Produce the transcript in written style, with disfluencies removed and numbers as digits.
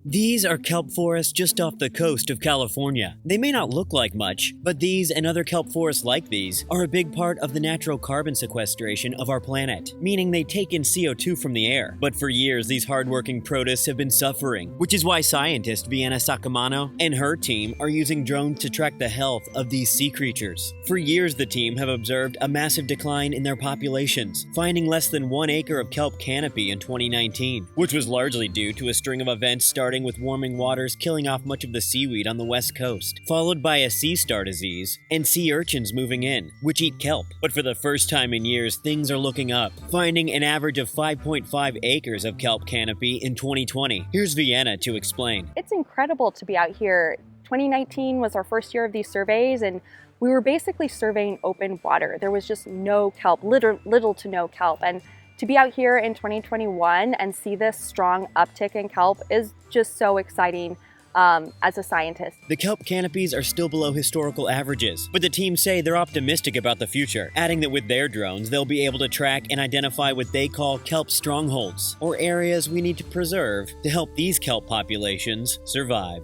These are kelp forests just off the coast of California. They may not look like much, but these and other kelp forests like these are a big part of the natural carbon sequestration of our planet, meaning they take in CO2 from the air. But for years, these hardworking protists have been suffering, which is why scientist Vienna Sacamano and her team are using drones to track the health of these sea creatures. For years, the team have observed a massive decline in their populations, finding less than 1 acre of kelp canopy in 2019, which was largely due to a string of events starting with warming waters killing off much of the seaweed on the west coast, followed by a sea star disease and sea urchins moving in, which eat kelp. But for the first time in years, things are looking up, finding an average of 5.5 acres of kelp canopy in 2020. Here's Vienna to explain. It's incredible to be out here. 2019 was our first year of these surveys, and we were basically surveying open water. There was just no kelp, little to no kelp. And to be out here in 2021 and see this strong uptick in kelp is just so exciting as a scientist. The kelp canopies are still below historical averages, but the team say they're optimistic about the future, adding that with their drones, they'll be able to track and identify what they call kelp strongholds, or areas we need to preserve to help these kelp populations survive.